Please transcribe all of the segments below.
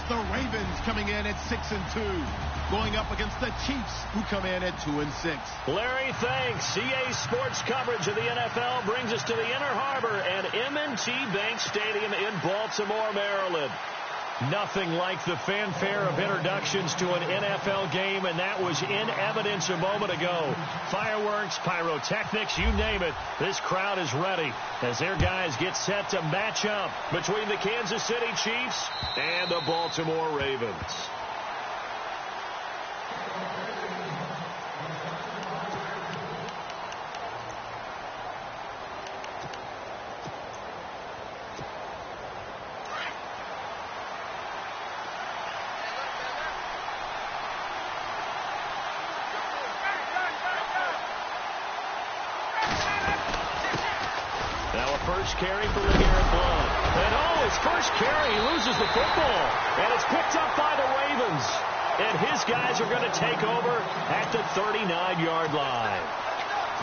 The Ravens coming in at 6-2, going up against the Chiefs, who come in at 2-6. Larry, thanks. CA Sports coverage of the NFL brings us to the Inner Harbor at M&T Bank Stadium in Baltimore, Maryland. Nothing like the fanfare of introductions to an NFL game, and that was in evidence a moment ago. Fireworks, pyrotechnics, you name it. This crowd is ready as their guys get set to match up between the Kansas City Chiefs and the Baltimore Ravens. First carry for LeGarrette Blount. And his first carry, he loses the football. And it's picked up by the Ravens. And his guys are going to take over at the 39-yard line.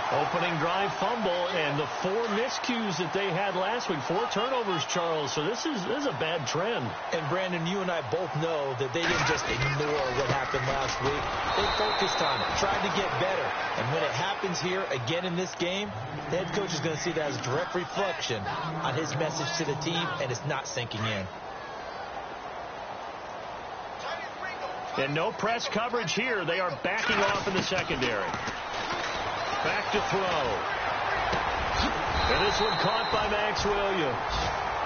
Opening drive fumble, and the 4 miscues that they had last week. 4 turnovers, Charles. So this is a bad trend. And, Brandon, you and I both know that they didn't just ignore what happened last week. They focused on it, tried to get better. And when it happens here again in this game, the head coach is going to see that as a direct reflection on his message to the team, and it's not sinking in. And no press coverage here. They are backing off in the secondary. Back to throw. And this one caught by Max Williams.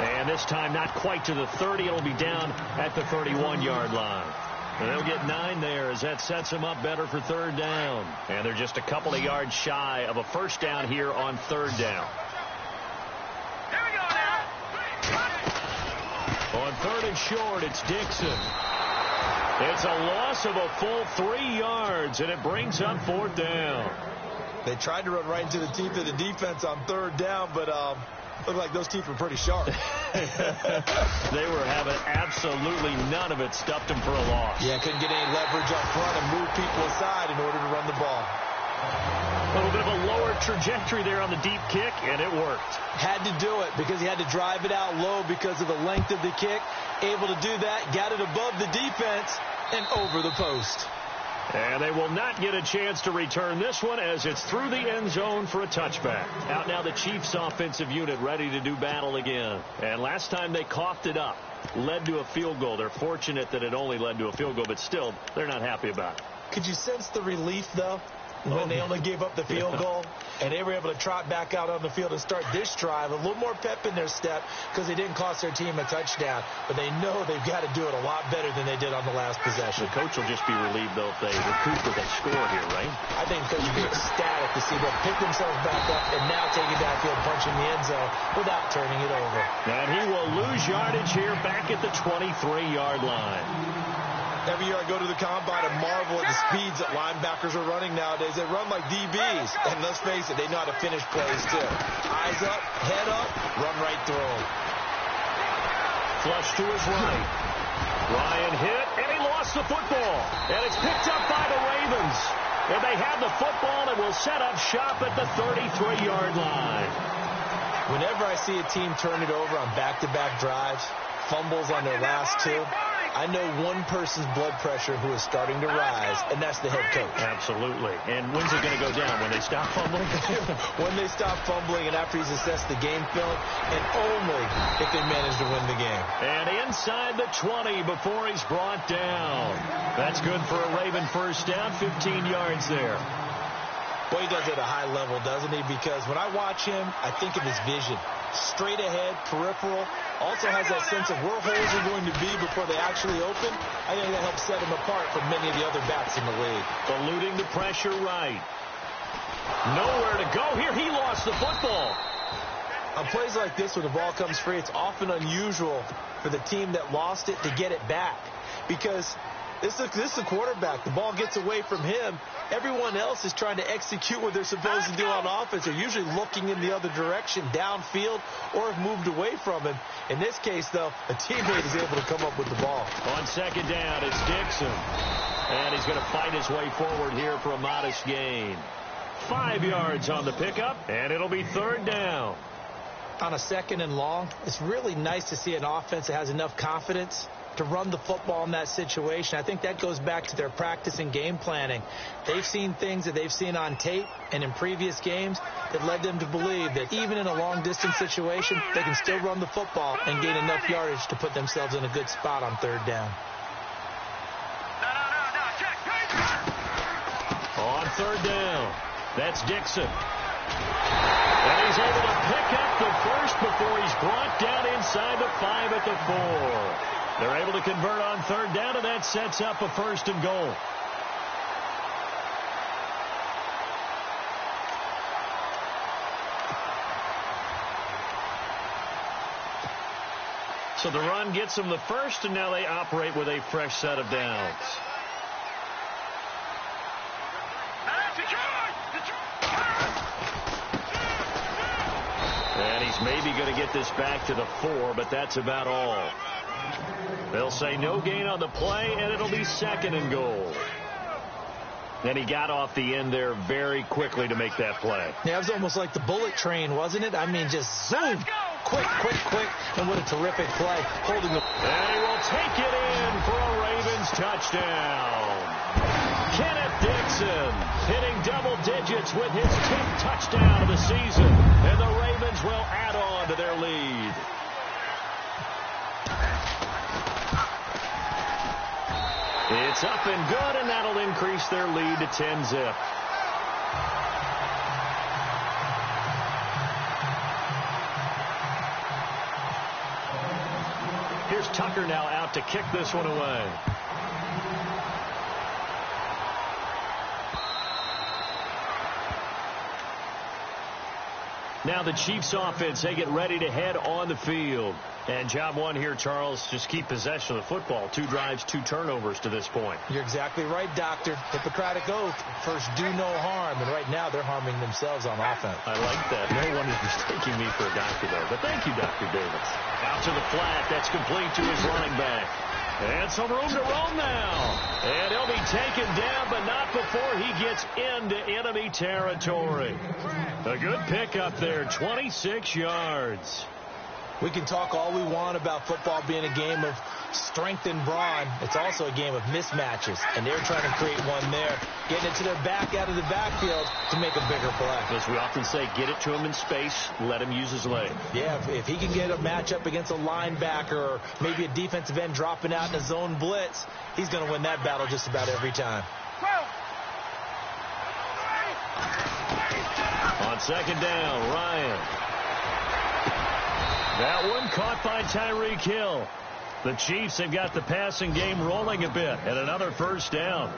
And this time not quite to the 30. It'll be down at the 31-yard line. And they'll get 9 there as that sets them up better for third down. And they're just a couple of yards shy of a first down here on third down. Here we go now. On third and short, it's Dixon. It's a loss of a full 3 yards, and it brings up fourth down. They tried to run right into the teeth of the defense on third down, but looked like those teeth were pretty sharp. They were having absolutely none of it. Stuffed them for a loss. Yeah, couldn't get any leverage up front and move people aside in order to run the ball. A little bit of a lower trajectory there on the deep kick, and it worked. Had to do it because he had to drive it out low because of the length of the kick. Able to do that, got it above the defense and over the post. And they will not get a chance to return this one as it's through the end zone for a touchback. Out now the Chiefs offensive unit ready to do battle again. And last time they coughed it up. Led to a field goal. They're fortunate that it only led to a field goal, but still, they're not happy about it. Could you sense the relief, though, when they only gave up the field goal and they were able to trot back out on the field and start this drive? A little more pep in their step because they didn't cost their team a touchdown, but they know they've got to do it a lot better than they did on the last possession. The coach will just be relieved, though, if they recoup with a score here, right? I think the coach will be ecstatic to see them pick themselves back up and now take it downfield, punching the end zone without turning it over. And he will lose yardage here back at the 23-yard line. Every year I go to the combine and marvel at the speeds that linebackers are running nowadays. They run like DBs. And let's face it, they know how to finish plays too. Eyes up, head up, run right through them. Flush to his right. Ryan hit, and he lost the football. And it's picked up by the Ravens. And they have the football and will set up shop at the 33-yard line. Whenever I see a team turn it over on back-to-back drives, fumbles on their last 2, I know one person's blood pressure who is starting to rise, and that's the head coach. Absolutely. And when's it going to go down? When they stop fumbling? When they stop fumbling and after he's assessed the game film, and only if they manage to win the game. And inside the 20 before he's brought down. That's good for a Raven first down, 15 yards there. Well, he does it at a high level, doesn't he? Because when I watch him, I think of his vision. Straight ahead, peripheral. Also has that sense of where holes are going to be before they actually open. I think that helps set him apart from many of the other backs in the league. Eluding the pressure right. Nowhere to go here. He lost the football. On plays like this where the ball comes free, it's often unusual for the team that lost it to get it back. Because this is a quarterback. The ball gets away from him. Everyone else is trying to execute what they're supposed to do on offense. They're usually looking in the other direction, downfield, or have moved away from him. In this case, though, a teammate is able to come up with the ball. On second down, it's Dixon. And he's going to fight his way forward here for a modest gain. 5 yards on the pickup, and it'll be third down. On a second and long, it's really nice to see an offense that has enough confidence to run the football in that situation. I think that goes back to their practice and game planning. They've seen things that they've seen on tape and in previous games that led them to believe that even in a long-distance situation, they can still run the football and gain enough yardage to put themselves in a good spot on third down. On third down, that's Dixon. And he's able to pick up the first before he's brought down inside the 5 at the 4. They're able to convert on third down, and that sets up a 1st and goal. So the run gets them the first, and now they operate with a fresh set of downs. And he's maybe going to get this back to the 4, but that's about all. They'll say no gain on the play, and it'll be 2nd and goal. And he got off the end there very quickly to make that play. Yeah, it was almost like the bullet train, wasn't it? I mean, just zoom. Quick, and what a terrific play. Holding the... And he will take it in for a Ravens touchdown. Kenneth Dixon hitting double digits with his 10th touchdown of the season. And the Ravens will add on to their lead. It's up and good, and that'll increase their lead to 10-zip. Here's Tucker now out to kick this one away. Now the Chiefs offense, they get ready to head on the field. And job one here, Charles, just keep possession of the football. 2 drives, 2 turnovers to this point. You're exactly right, Doctor. Hippocratic oath. First, do no harm. And right now, they're harming themselves on offense. I like that. No one is mistaking me for a doctor there. But thank you, Dr. Davis. Out to the flat. That's complete to his running back. And some room to roam now. And he'll be taken down, but not before he gets into enemy territory. A good pickup there, 26 yards. We can talk all we want about football being a game of strength and brawn. It's also a game of mismatches, and they're trying to create one there, getting it to their back out of the backfield to make a bigger play. As we often say, get it to him in space, let him use his leg. Yeah, if he can get a matchup against a linebacker or maybe a defensive end dropping out in a zone blitz, he's going to win that battle just about every time. On 2nd down, Ryan. That one caught by Tyreek Hill. The Chiefs have got the passing game rolling a bit, and another 1st down.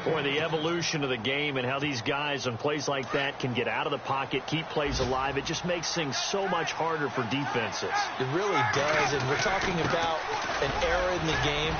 Boy, the evolution of the game and how these guys on plays like that can get out of the pocket, keep plays alive, it just makes things so much harder for defenses. It really does, and we're talking about an era in the game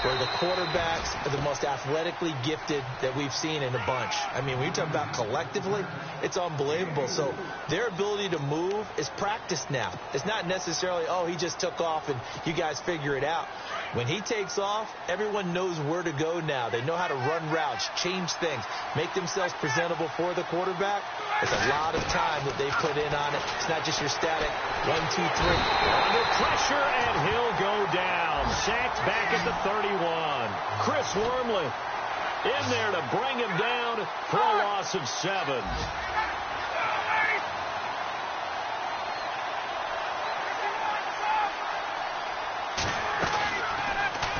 where the quarterbacks are the most athletically gifted that we've seen in a bunch. I mean, when you talk about collectively, it's unbelievable. So their ability to move is practiced now. It's not necessarily, oh, he just took off and you guys figure it out. When he takes off, everyone knows where to go now. They know how to run routes, change things, make themselves presentable for the quarterback. It's a lot of time that they put in on it. It's not just your static 1, 2, 3. Under pressure, and he'll go down. Sacked back at the 31. Chris Wormley in there to bring him down for a loss of 7.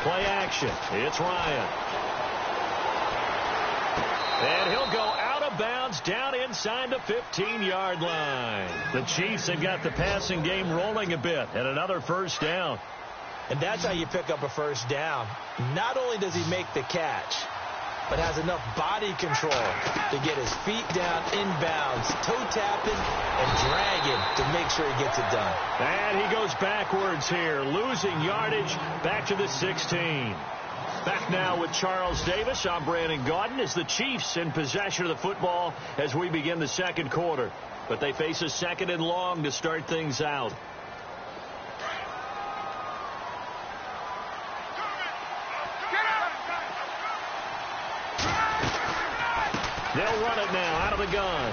Play action. It's Ryan. And he'll go out of bounds down inside the 15-yard line. The Chiefs have got the passing game rolling a bit, and another 1st down. And that's how you pick up a 1st down. Not only does he make the catch, but has enough body control to get his feet down inbounds, toe tapping and dragging to make sure he gets it done. And he goes backwards here, losing yardage back to the 16. Back now with Charles Davis. I'm Brandon Gaudin as the Chiefs in possession of the football as we begin the 2nd quarter. But they face a 2nd and long to start things out. They'll run it now out of the gun.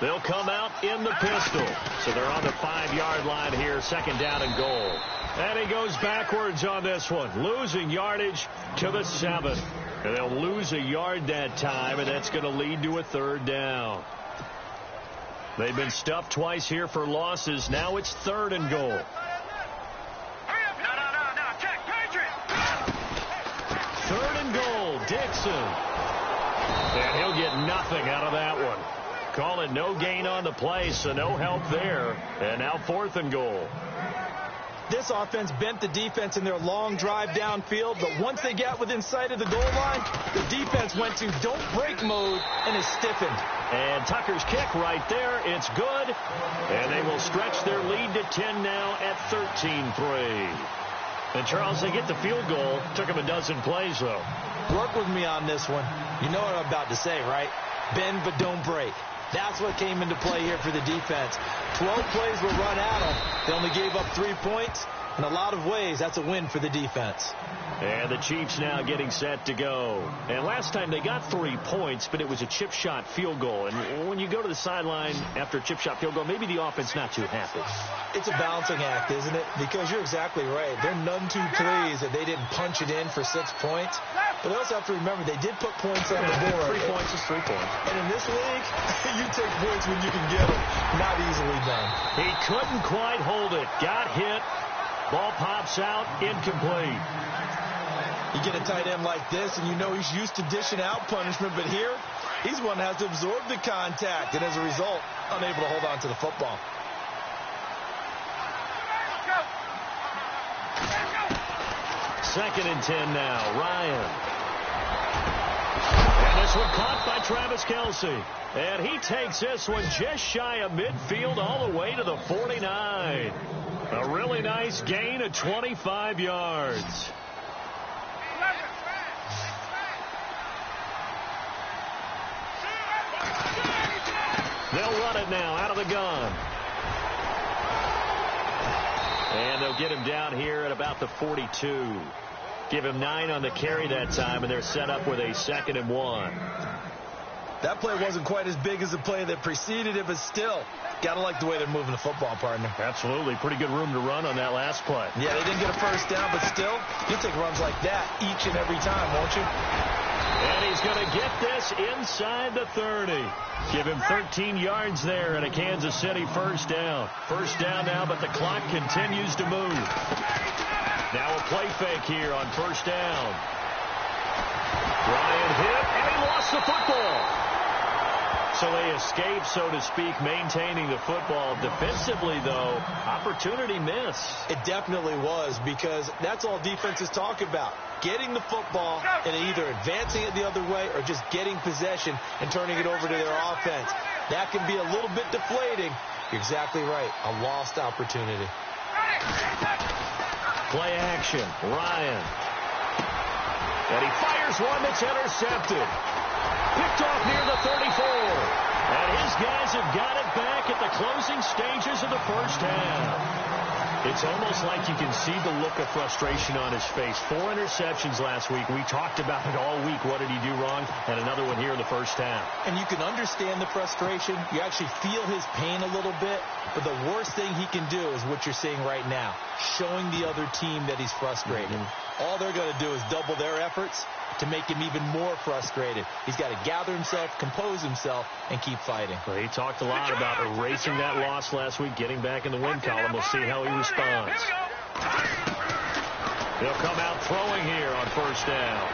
They'll come out in the pistol. So they're on the 5-yard line here, second down and goal. And he goes backwards on this one, losing yardage to the 7. And they'll lose a yard that time, and that's going to lead to a third down. They've been stuffed twice here for losses. Now it's third and goal. Third and goal, Dixon. And he'll get nothing out of that one. Call it no gain on the play, so no help there. And now fourth and goal. This offense bent the defense in their long drive downfield, but once they got within sight of the goal line, the defense went to don't break mode and is stiffened. And Tucker's kick right there. It's good. And they will stretch their lead to 10 now at 13-3. And, Charles, they get the field goal. Took them a dozen plays, though. Work with me on this one. You know what I'm about to say, right? Bend but don't break. That's what came into play here for the defense. 12 plays were run at them. They only gave up 3 points. In a lot of ways, that's a win for the defense. And the Chiefs now getting set to go. And last time they got 3 points, but it was a chip shot field goal. And when you go to the sideline after a chip shot field goal, maybe the offense not too happy. It's a balancing act, isn't it? Because you're exactly right. They're none too pleased that they didn't punch it in for 6 points. But they also have to remember they did put points on the board. 3 points is 3 points. And in this league, you take points when you can get them. Not easily done. He couldn't quite hold it. Got hit. Ball pops out. Incomplete. You get a tight end like this, and you know he's used to dishing out punishment. But here, he's one that has to absorb the contact. And as a result, unable to hold on to the football. Second and 10 now. Ryan. And this one caught by Travis Kelce. And he takes this one just shy of midfield all the way to the 49. A really nice gain of 25 yards. They'll run it now out of the gun. And they'll get him down here at about the 42. Give him 9 on the carry that time, and they're set up with a 2nd and 1. That play wasn't quite as big as the play that preceded it, but still, got to like the way they're moving the football, partner. Absolutely. Pretty good room to run on that last play. Yeah, they didn't get a first down, but still, you'll take runs like that each and every time, won't you? And he's going to get this inside the 30. Give him 13 yards there and a Kansas City first down. First down now, but the clock continues to move. Now a play fake here on first down. Ryan hit, and he lost the football. So they escape, so to speak, maintaining the football. Defensively, though, opportunity miss. It definitely was, because that's all defenses talk about. Getting the football and either advancing it the other way or just getting possession and turning it over to their offense. That can be a little bit deflating. You're exactly right. A lost opportunity. Play action. Ryan. And he fires one that's intercepted. Picked off near the 34. And his guys have got it back at the closing stages of the first half. It's almost like you can see the look of frustration on his face. 4 interceptions last week. We talked about it all week. What did he do wrong? And another one here in the first half. And you can understand the frustration. You actually feel his pain a little bit. But the worst thing he can do is what you're seeing right now, showing the other team that he's frustrated. All they're going to do is double their efforts to make him even more frustrated. He's got to gather himself, compose himself, and keep fighting. Well, he talked a lot about erasing that loss last week, getting back in the win column. We'll see how he responds. They'll come out throwing here on first down.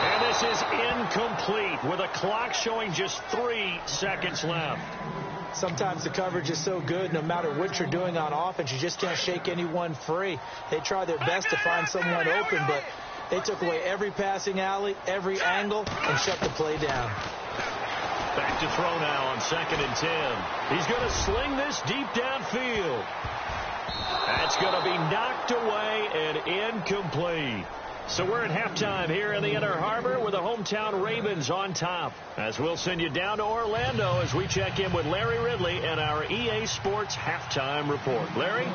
And this is incomplete with a clock showing just 3 seconds left. Sometimes the coverage is so good, no matter what you're doing on offense, you just can't shake anyone free. They try their best to find someone open, but they took away every passing alley, every angle, and shut the play down. Back to throw now on 2nd and 10. He's going to sling this deep downfield. That's going to be knocked away and incomplete. So we're at halftime here in the Inner Harbor with the hometown Ravens on top. As we'll send you down to Orlando as we check in with Larry Ridley and our EA Sports Halftime Report. Larry?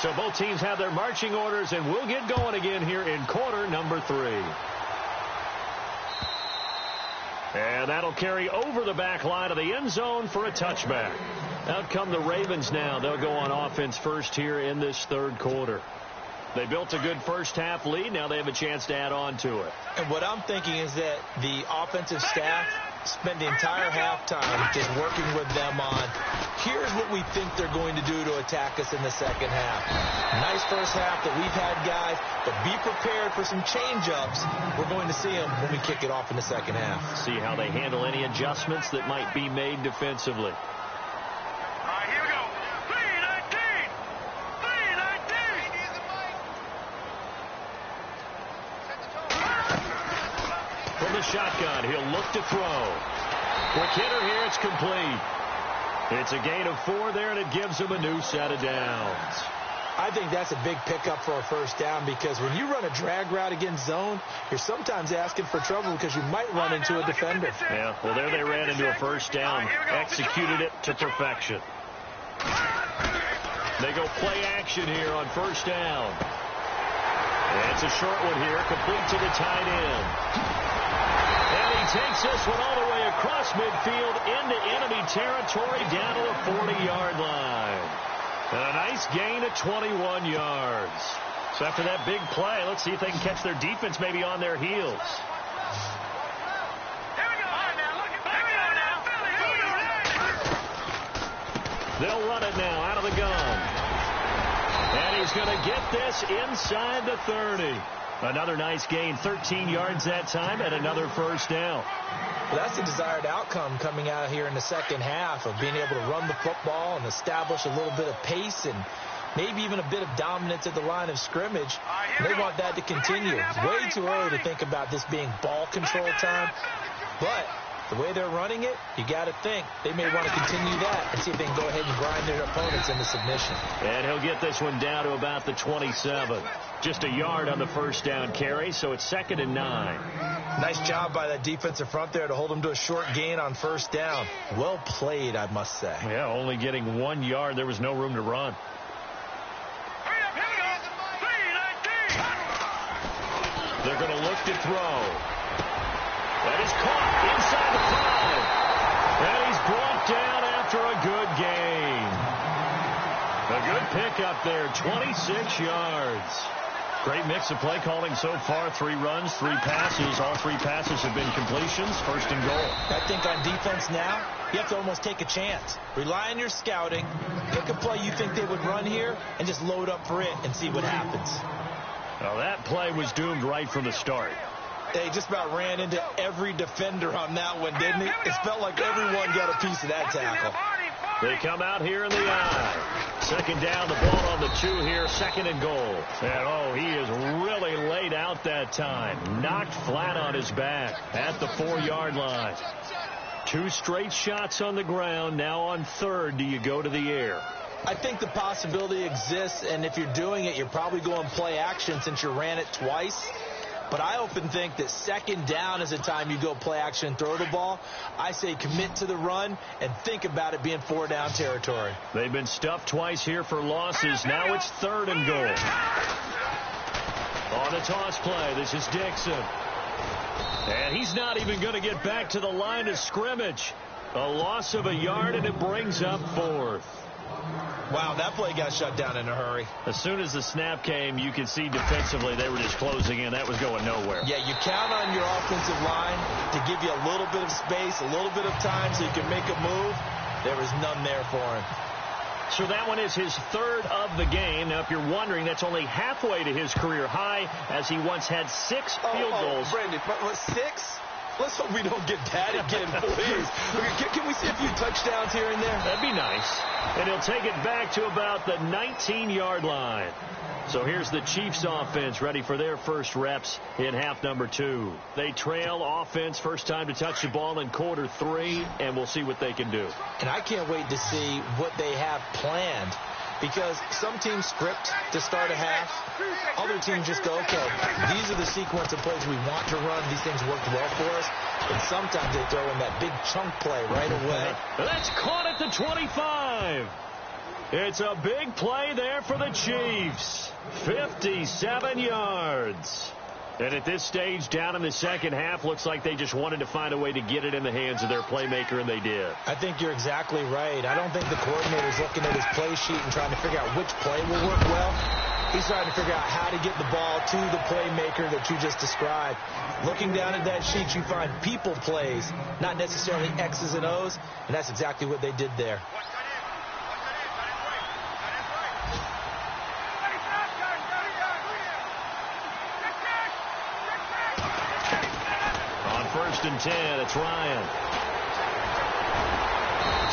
So both teams have their marching orders, and we'll get going again here in quarter number 3. And that'll carry over the back line of the end zone for a touchback. Out come the Ravens now. They'll go on offense first here in this third quarter. They built a good first-half lead. Now they have a chance to add on to it. And what I'm thinking is that the offensive staff spent the entire halftime just working with them on, here's what we think they're going to do to attack us in the second half. Nice first half that we've had, guys, but be prepared for some change-ups. We're going to see them when we kick it off in the second half. See how they handle any adjustments that might be made defensively. From the shotgun, he'll look to throw. Quick hitter here, it's complete. It's a gain of 4 there, and it gives him a new set of downs. I think that's a big pickup for a first down, because when you run a drag route against zone, you're sometimes asking for trouble because you might run into a defender. Yeah, well, there they ran into a first down, executed it to perfection. They go play action here on first down. And it's a short one here, complete to the tight end. And he takes this one all the way across midfield into enemy territory down to the 40-yard line. And a nice gain of 21 yards. So after that big play, let's see if they can catch their defense maybe on their heels. They'll run it now out of the gun. And he's going to get this inside the 30. Another nice gain, 13 yards that time, and another first down. Well, that's the desired outcome coming out here in the second half, of being able to run the football and establish a little bit of pace and maybe even a bit of dominance at the line of scrimmage. And they want that to continue. It's way too early to think about this being ball control time, but the way they're running it, you got to think they may want to continue that and see if they can go ahead and grind their opponents into submission. And he'll get this one down to about the 27. Just a yard on the first down carry, so it's 2nd and 9. Nice job by that defensive front there to hold them to a short gain on first down. Well played, I must say. Yeah, only getting 1 yard. There was no room to run. They're going to look to throw. That is caught inside the 5. And he's brought down after a good gain. A good pickup there, 26 yards. Great mix of play calling so far. 3 runs, 3 passes. All 3 passes have been completions. 1st and goal. I think on defense now, you have to almost take a chance. Rely on your scouting. Pick a play you think they would run here and just load up for it and see what happens. Well, that play was doomed right from the start. They just about ran into every defender on that one, didn't he? It felt like everyone got a piece of that tackle. They come out here in the eye. 2nd down, the ball on the 2 here, 2nd and goal. And, he is really laid out that time. Knocked flat on his back at the 4-yard line. 2 straight shots on the ground. Now on 3rd, do you go to the air? I think the possibility exists, and if you're doing it, you're probably going play action since you ran it twice. But I often think that 2nd down is the time you go play action and throw the ball. I say commit to the run and think about it being 4-down territory. They've been stuffed twice here for losses. Now it's 3rd and goal. On a toss play, this is Dixon. And he's not even going to get back to the line of scrimmage. A loss of a yard, and it brings up 4th. Wow, that play got shut down in a hurry. As soon as the snap came, you could see defensively they were just closing in. That was going nowhere. Yeah, you count on your offensive line to give you a little bit of space, a little bit of time so you can make a move. There was none there for him. So that one is his 3rd of the game. Now, if you're wondering, that's only halfway to his career high, as he once had 6 field goals. Brandon, what, 6? Let's hope we don't get that again, please. Can we see a few touchdowns here and there? That'd be nice. And he'll take it back to about the 19-yard line. So here's the Chiefs offense ready for their first reps in half number 2. They trail offense, first time to touch the ball in quarter 3, and we'll see what they can do. And I can't wait to see what they have planned, because some teams script to start a half. Other teams just go, okay, these are the sequence of plays we want to run. These things worked well for us. And sometimes they throw in that big chunk play right away. That's caught at the 25. It's a big play there for the Chiefs. 57 yards. And at this stage, down in the second half, looks like they just wanted to find a way to get it in the hands of their playmaker, and they did. I think you're exactly right. I don't think the coordinator's looking at his play sheet and trying to figure out which play will work well. He's trying to figure out how to get the ball to the playmaker that you just described. Looking down at that sheet, you find people plays, not necessarily X's and O's, and that's exactly what they did there. On 1st and 10, it's Ryan.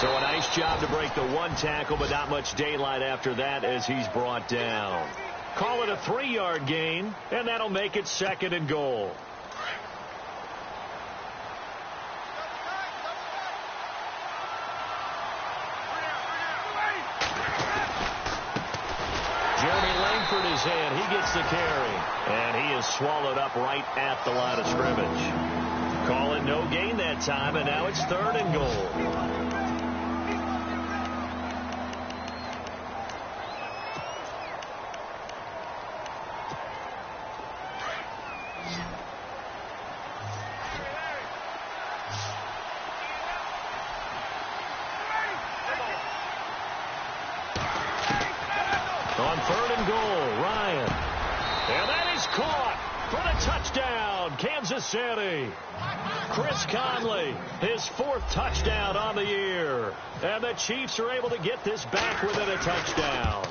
So a nice job to break the one tackle, but not much daylight after that as he's brought down. Call it a 3-yard gain, and that'll make it 2nd and goal. Jeremy Langford is in. He gets the carry, and he is swallowed up right at the line of scrimmage. Call it no gain that time, and now it's 3rd and goal. On 3rd and goal, Ryan. And that is caught for the touchdown, Kansas City. Chris Conley, his 4th touchdown on the year. And the Chiefs are able to get this back within a touchdown.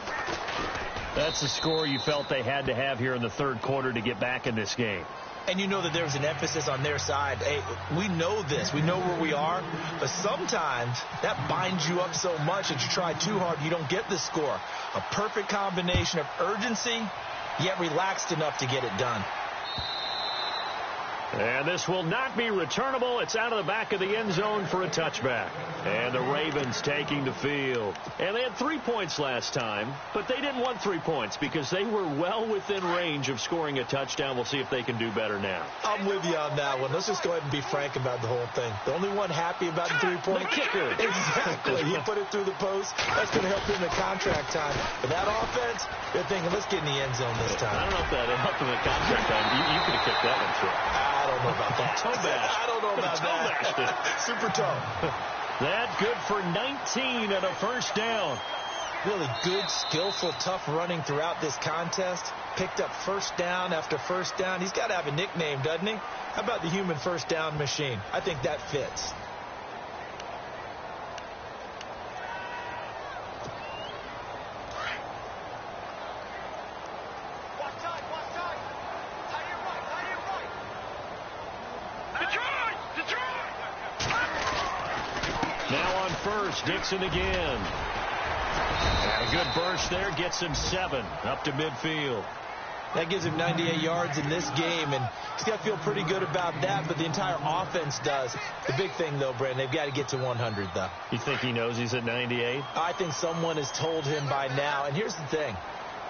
That's the score you felt they had to have here in the 3rd quarter to get back in this game. And you know that there's an emphasis on their side. Hey, we know this. We know where we are. But sometimes that binds you up so much that you try too hard, you don't get the score. A perfect combination of urgency, yet relaxed enough to get it done. And this will not be returnable. It's out of the back of the end zone for a touchback. And the Ravens taking the field. And they had 3 points last time, but they didn't want 3 points because they were well within range of scoring a touchdown. We'll see if they can do better now. I'm with you on that one. Let's just go ahead and be frank about the whole thing. The only one happy about the 3 point kicker. Exactly. He put it through the post. That's going to help him in contract time. But that offense, they're thinking, let's get in the end zone this time. I don't know if that helped him in contract time. You could have kicked that one through. I don't know about that. Toe bash. I don't know about that. Super toe. That good for 19 and a 1st down. Really good, skillful, tough running throughout this contest. Picked up 1st down after 1st down. He's got to have a nickname, doesn't he? How about the human 1st down machine? I think that fits. Now on 1st, Dixon again. And a good burst there gets him 7 up to midfield. That gives him 98 yards in this game, and he's got to feel pretty good about that, but the entire offense does. The big thing, though, Brandon, they've got to get to 100, though. You think he knows he's at 98? I think someone has told him by now, and here's the thing.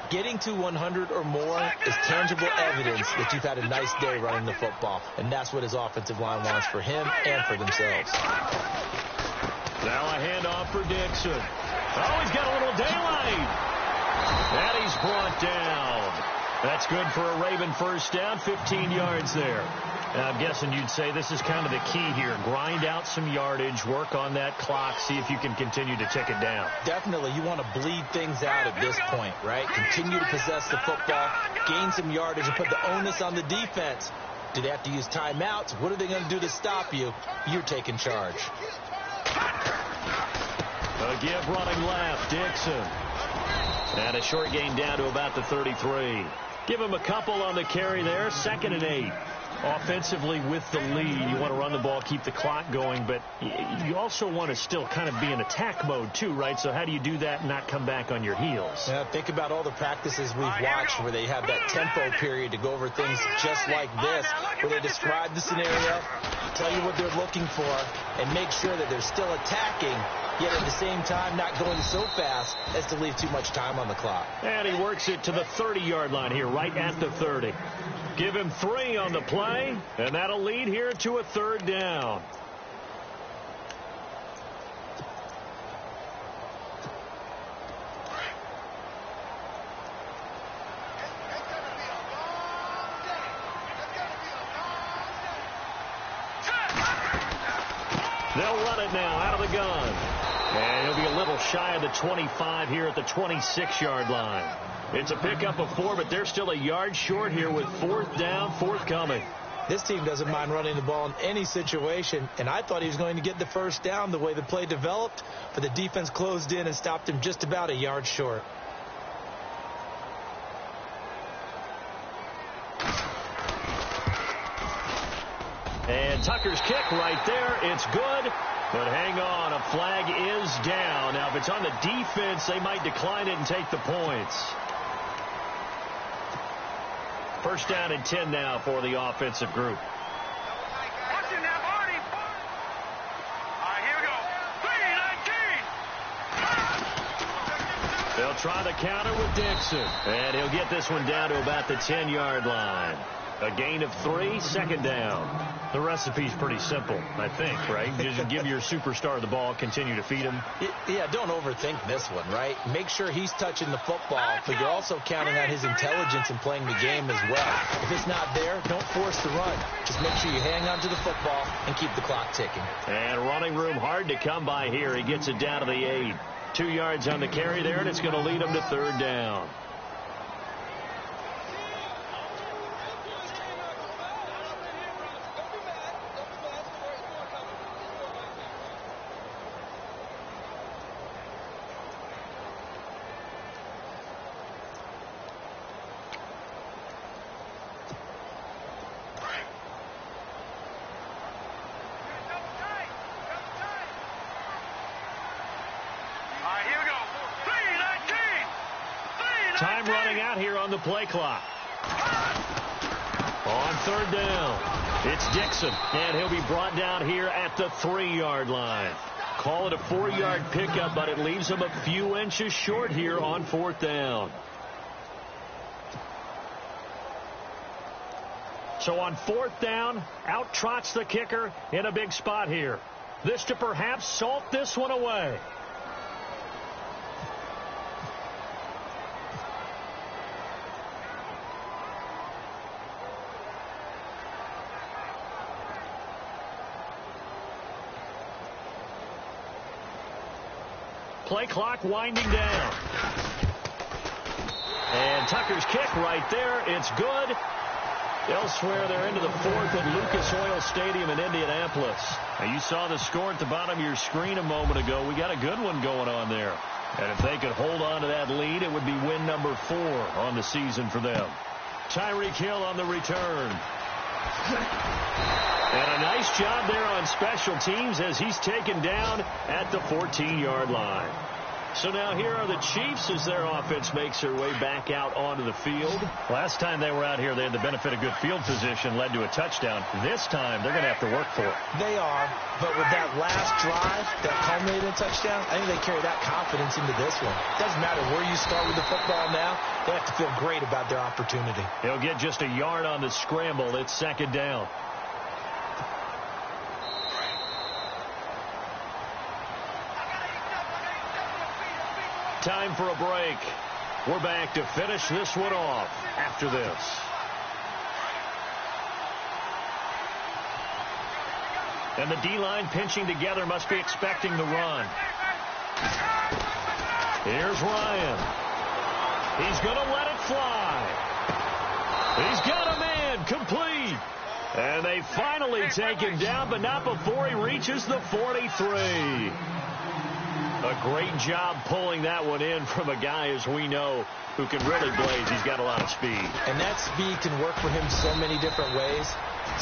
Getting to 100 or more is tangible evidence that you've had a nice day running the football, and that's what his offensive line wants for him and for themselves. Now a handoff for Dixon. Oh, he's got a little daylight. And he's brought down. That's good for a Raven 1st down, 15 yards there. And I'm guessing you'd say this is kind of the key here. Grind out some yardage, work on that clock, see if you can continue to tick it down. Definitely. You want to bleed things out at this point, right? Continue to possess the football, gain some yardage, and put the onus on the defense. Do they have to use timeouts? What are they going to do to stop you? You're taking charge. A give running left, Dixon. And a short gain down to about the 33. Give him a couple on the carry there. 2nd and 8. Offensively with the lead, you want to run the ball, keep the clock going, but you also want to still kind of be in attack mode too, right? So how do you do that and not come back on your heels? Yeah, think about all the practices we've watched where they have that tempo period to go over things just like this, where they describe the scenario, tell you what they're looking for, and make sure that they're still attacking, yet at the same time not going so fast as to leave too much time on the clock. And he works it to the 30-yard line here, right at the 30. Give him 3 on the play, and that'll lead here to a 3rd down. run it now out of the gun. And he'll be a little shy of the 25 here at the 26-yard line. It's a pickup of 4, but they're still a yard short here with 4th down forthcoming. This team doesn't mind running the ball in any situation, and I thought he was going to get the first down the way the play developed, but the defense closed in and stopped him just about a yard short. And Tucker's kick right there. It's good. But hang on, a flag is down. Now, if it's on the defense, they might decline it and take the points. First down and 10 now for the offensive group. Watching that, Marty. All right, here we go. 3-19. They'll try the counter with Dixon. And he'll get this one down to about the 10-yard line. A gain of 3, 2nd down. The recipe's pretty simple, I think, right? Just give your superstar the ball, continue to feed him. Yeah, don't overthink this one, right? Make sure he's touching the football, but you're also counting on his intelligence in playing the game as well. If it's not there, don't force the run. Just make sure you hang on to the football and keep the clock ticking. And running room hard to come by here. He gets it down to the 8. 2 yards on the carry there, and it's going to lead him to 3rd down. Time running out here on the play clock. On 3rd down, it's Dixon, and he'll be brought down here at the 3-yard line. Call it a 4-yard pickup, but it leaves him a few inches short here on 4th down. So on 4th down, out trots the kicker in a big spot here. This to perhaps salt this one away. Play clock winding down. And Tucker's kick right there. It's good. Elsewhere, they're into the 4th at Lucas Oil Stadium in Indianapolis. Now, you saw the score at the bottom of your screen a moment ago. We got a good one going on there. And if they could hold on to that lead, it would be win number 4 on the season for them. Tyreek Hill on the return. And a nice job there on special teams as he's taken down at the 14-yard line. So now here are the Chiefs as their offense makes their way back out onto the field. Last time they were out here, they had the benefit of good field position, led to a touchdown. This time, they're going to have to work for it. They are, but with that last drive that culminated in a touchdown, I think they carry that confidence into this one. It doesn't matter where you start with the football now. They have to feel great about their opportunity. He'll get just a yard on the scramble. It's 2nd down. Time for a break. We're back to finish this one off after this. And the D-line pinching together must be expecting the run. Here's Ryan. He's going to let it fly. He's got a man complete. And they finally take him down, but not before he reaches the 43. A great job pulling that one in from a guy, as we know, who can really blaze. He's got a lot of speed. And that speed can work for him so many different ways.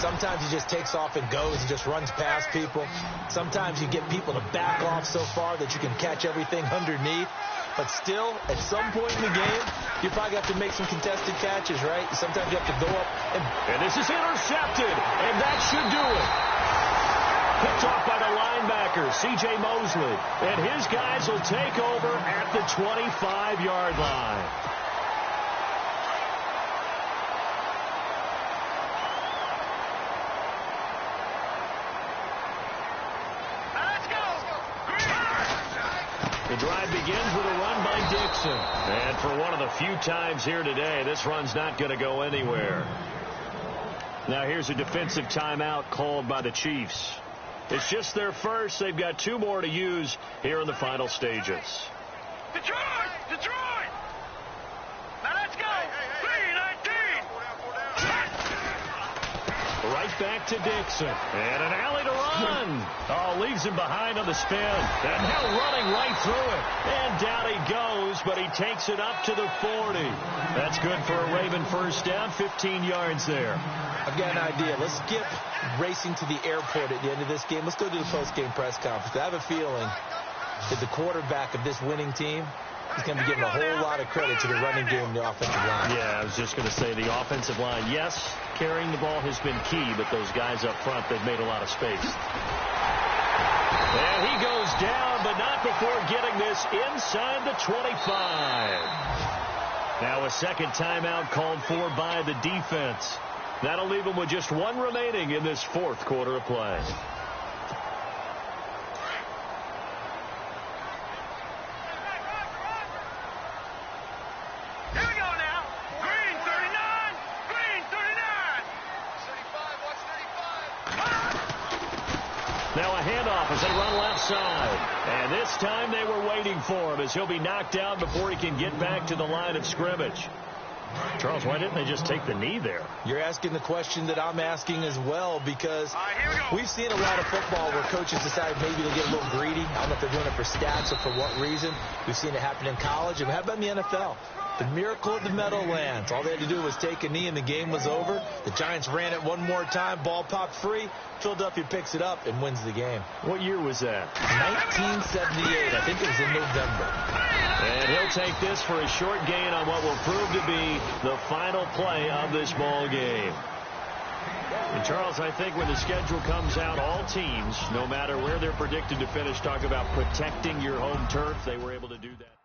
Sometimes he just takes off and goes and just runs past people. Sometimes you get people to back off so far that you can catch everything underneath. But still, at some point in the game, you probably have to make some contested catches, right? Sometimes you have to go up. And this is intercepted, and that should do it. Picked off by the linebacker, C.J. Mosley. And his guys will take over at the 25-yard line. Let's go. The drive begins with a run by Dixon. And for one of the few times here today, this run's not going to go anywhere. Now here's a defensive timeout called by the Chiefs. It's just their first. They've got 2 more to use here in the final stages. Detroit! Detroit! Now let's go! 3-19! Right back to Dixon. And an alley to run. Oh, leaves him behind on the spin. And now running right through it. And down he goes, but he takes it up to the 40. That's good for a Raven first down, 15 yards there. I've got an idea. Let's skip racing to the airport at the end of this game. Let's go to the post-game press conference. I have a feeling that the quarterback of this winning team is going to be giving a whole lot of credit to the running game and the offensive line. Yeah, I was just going to say the offensive line, yes, carrying the ball has been key, but those guys up front, they've made a lot of space. And he goes down, but not before getting this inside the 25. Now a second timeout called for by the defense. That'll leave them with just 1 remaining in this 4th quarter of play. Here we go now. Green 39. Green 39. 35. Watch 35. Now a handoff as they run left side. And this time they were waiting for him as he'll be knocked down before he can get back to the line of scrimmage. Charles, why didn't they just take the knee there? You're asking the question that I'm asking as well, because we've seen a lot of football where coaches decide maybe they'll get a little greedy. I don't know if they're doing it for stats or for what reason. We've seen it happen in college. And how about in the NFL? The miracle of the Meadowlands. All they had to do was take a knee and the game was over. The Giants ran it one more time. Ball popped free. Philadelphia picks it up and wins the game. What year was that? 1978. I think it was in November. And he'll take this for a short gain on what will prove to be the final play of this ball game. And Charles, I think when the schedule comes out, all teams, no matter where they're predicted to finish, talk about protecting your home turf. They were able to do that.